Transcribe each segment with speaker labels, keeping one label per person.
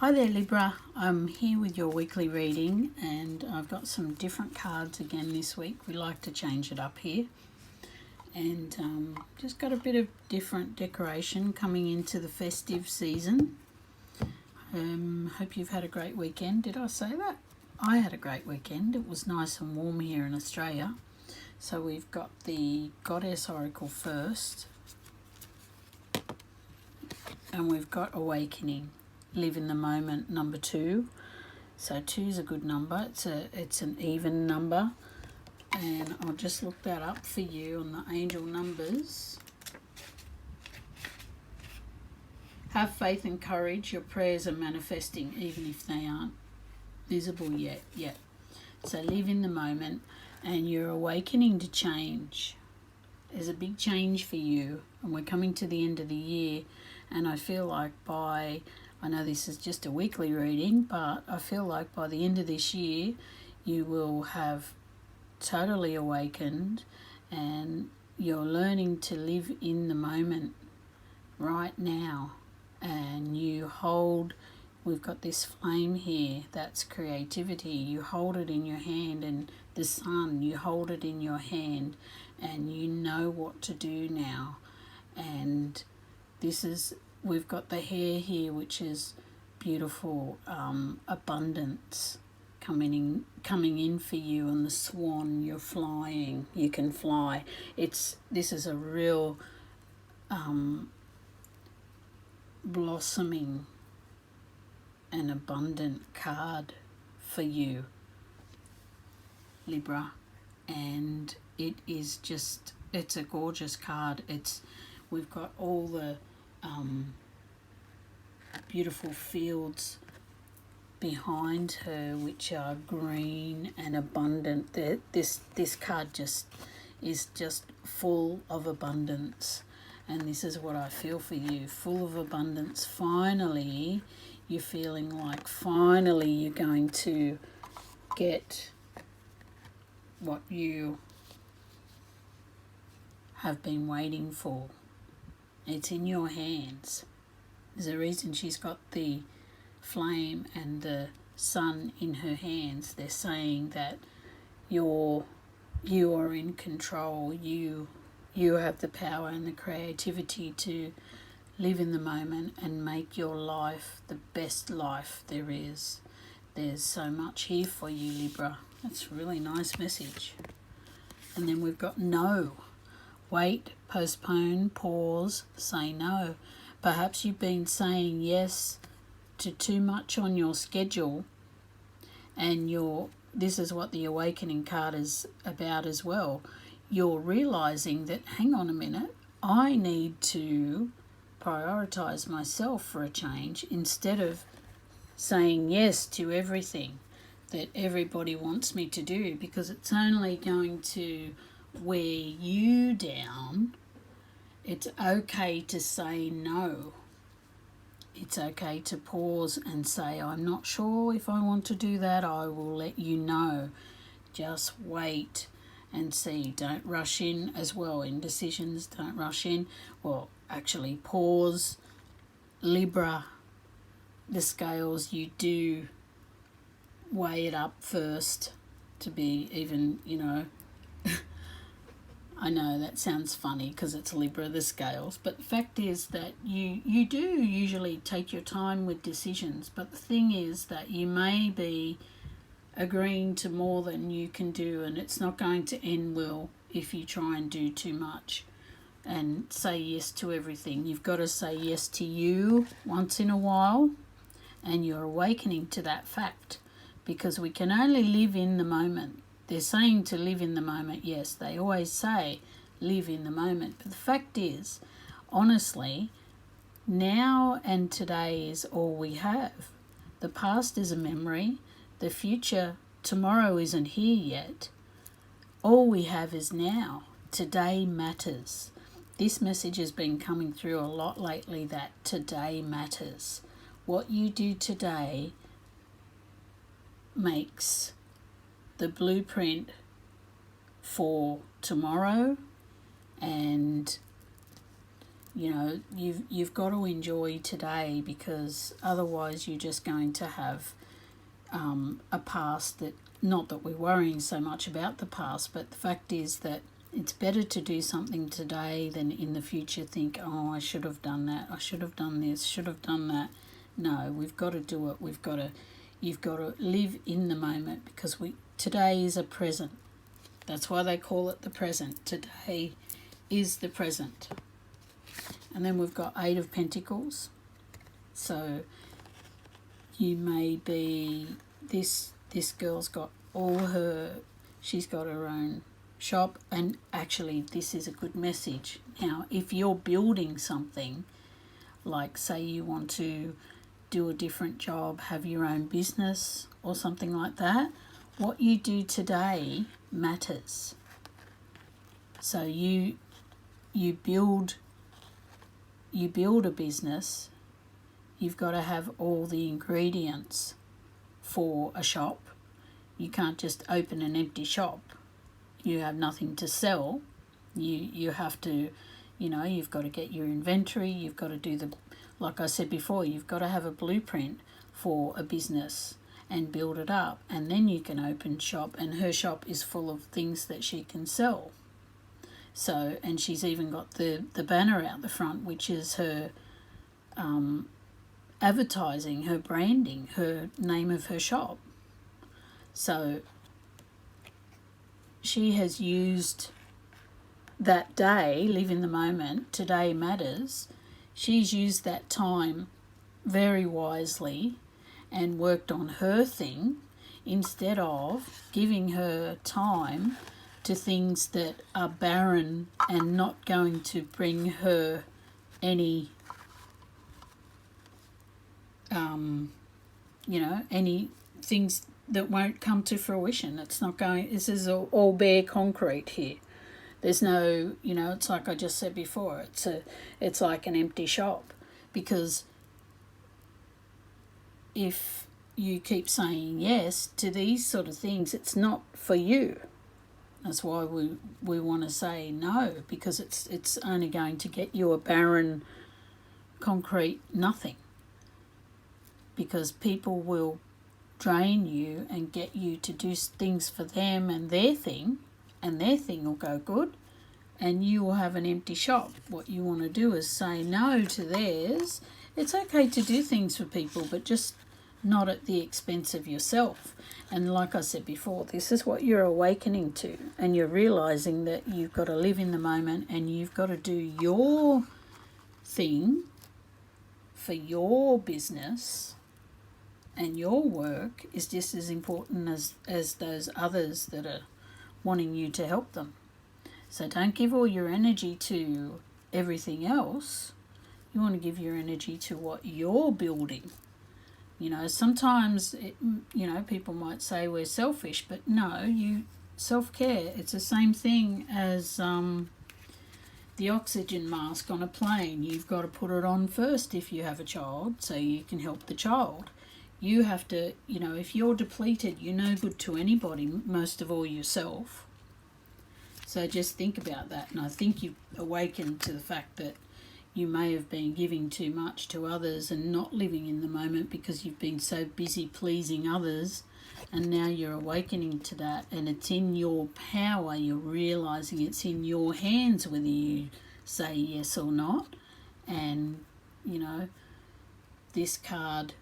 Speaker 1: Hi there Libra, I'm here with your weekly reading and I've got some different cards again this week. We like to change it up here and just got a bit of different decoration coming into the festive season. Hope you've had a great weekend. Did I say that? I had a great weekend. It was nice and warm here in Australia. So we've got the Goddess Oracle first and we've got Awakening. Live in the moment, number 2. So 2 is a good number. It's an even number, and I'll just look that up for you on the angel numbers. Have faith and courage. Your prayers are manifesting, even if they aren't visible yet. So live in the moment, and you're awakening to change. There's a big change for you, and we're coming to the end of the year, and I feel like I know this is just a weekly reading, but I feel like by the end of this year, you will have totally awakened and you're learning to live in the moment right now. And we've got this flame here, that's creativity. You hold it in your hand, and the sun, you hold it in your hand, and you know what to do now. And we've got the hair here, which is beautiful, abundance coming in for you, and the swan, you're flying, you can fly. This is a real blossoming and abundant card for you, Libra, and it's a gorgeous card. We've got all the beautiful fields behind her, which are green and abundant. This card is just full of abundance, and this is what I feel for you, full of abundance. Finally, you're feeling like finally you're going to get what you have been waiting for. It's in your hands. There's a reason she's got the flame and the sun in her hands. They're saying that you are in control. You have the power and the creativity to live in the moment and make your life the best life there is. There's so much here for you, Libra. That's a really nice message. And then we've got no. Wait, postpone, pause, say no. Perhaps you've been saying yes to too much on your schedule, and this is what the Awakening card is about as well. You're realizing that, hang on a minute, I need to prioritize myself for a change instead of saying yes to everything that everybody wants me to do, because it's only going to wear you down. It's okay to say no. It's okay to pause and say, I'm not sure if I want to do that. I will let you know. Just wait and see. Don't rush in as well. In decisions, don't rush in. Well, actually pause. Libra, the scales, you do weigh it up first to be even, I know that sounds funny because it's Libra, the scales, but the fact is that you do usually take your time with decisions, but the thing is that you may be agreeing to more than you can do, and it's not going to end well if you try and do too much and say yes to everything. You've got to say yes to you once in a while, and you're awakening to that fact, because we can only live in the moment. They're saying to live in the moment. Yes, they always say live in the moment. But the fact is, honestly, now and today is all we have. The past is a memory. The future, tomorrow, isn't here yet. All we have is now. Today matters. This message has been coming through a lot lately, that today matters. What you do today makes the blueprint for tomorrow, and You know, you've got to enjoy today, because otherwise you're just going to have a past that, not that we're worrying so much about the past, but the fact is that it's better to do something today than in the future think, oh, I should have done that, I should have done this, should have done that. No, we've got to do it. You've got to live in the moment, because today is a present. That's why they call it the present. Today is the present. And then we've got Eight of Pentacles. So you may be, this girl's got she's got her own shop, and actually this is a good message. Now, if you're building something, like say you want to do a different job, have your own business or something like that, what you do today matters. So you build a business, you've got to have all the ingredients for a shop. You can't just open an empty shop. You have nothing to sell. You have to, you've got to get your inventory, you've got to do like I said before, you've got to have a blueprint for a business and build it up, and then you can open shop, and her shop is full of things that she can sell. So, and she's even got the banner out the front, which is her advertising, her branding, her name of her shop. So she has used that day, live in the moment, today matters. She's used that time very wisely and worked on her thing, instead of giving her time to things that are barren and not going to bring her any any things that won't come to fruition. This is all bare concrete here. There's no, it's like I just said before, it's like an empty shop, because if you keep saying yes to these sort of things, it's not for you. That's why we want to say no, because it's only going to get you a barren, concrete nothing. Because people will drain you and get you to do things for them and their thing will go good, and you will have an empty shop. What you want to do is say no to theirs. It's okay to do things for people, but just not at the expense of yourself. And like I said before, this is what you're awakening to, and you're realizing that you've got to live in the moment, and you've got to do your thing for your business, and your work is just as important as those others that are wanting you to help them. So don't give all your energy to everything else. You want to give your energy to what you're building. Sometimes, people might say we're selfish, but no, self-care, it's the same thing as the oxygen mask on a plane. You've got to put it on first if you have a child, so you can help the child. You have to, if you're depleted, you're no good to anybody, most of all yourself. So just think about that. And I think you awaken to the fact that you may have been giving too much to others and not living in the moment because you've been so busy pleasing others. And now you're awakening to that, and it's in your power. You're realizing it's in your hands whether you say yes or not. And, this card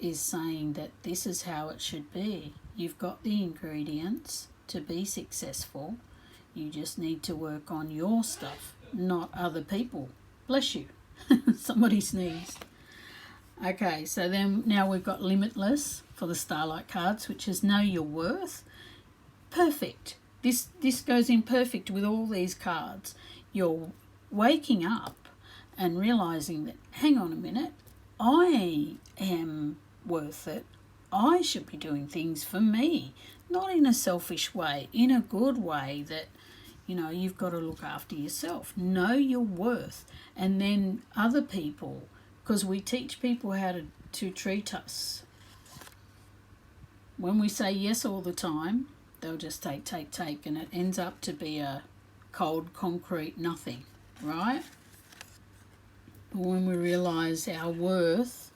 Speaker 1: is saying that this is how it should be. You've got the ingredients to be successful. You just need to work on your stuff, not other people. Bless you. Somebody sneezed. Okay, so then now we've got Limitless for the Starlight cards, which is Know Your Worth. Perfect. This goes in perfect with all these cards. You're waking up and realizing that, hang on a minute, I am worth it. I should be doing things for me, not in a selfish way, in a good way that, you've got to look after yourself. Know your worth. And then other people, because we teach people how to treat us. When we say yes all the time, they'll just take, and it ends up to be a cold, concrete nothing, right? But when we realise our worth,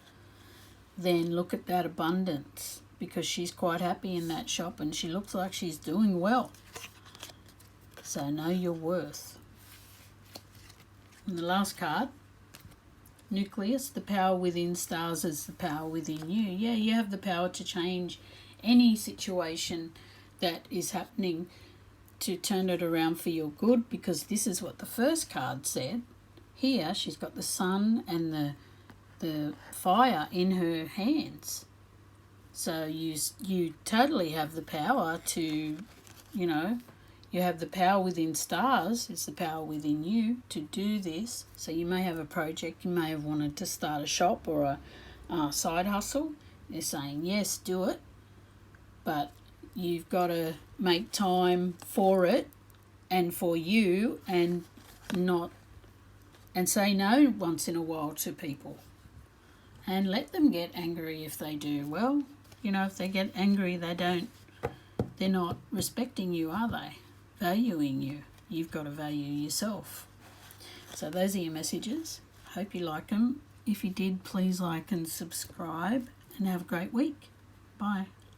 Speaker 1: then look at that abundance, because she's quite happy in that shop and she looks like she's doing well. So know your worth. And the last card, Nucleus, the power within stars is the power within you. Yeah, you have the power to change any situation that is happening, to turn it around for your good, because this is what the first card said. Here she's got the sun and the fire in her hands. So you totally have the power to, you know, you have the power within stars, it's the power within you to do this. So you may have a project, you may have wanted to start a shop or a side hustle. They're saying, yes, do it, but you've got to make time for it and for you, and say no once in a while to people, and let them get angry if they do. Well, you know, if they get angry, they're not respecting you, are they? Valuing you. You've got to value yourself. So those are your messages. Hope you like them. If you did, please like and subscribe, and have a great week. Bye.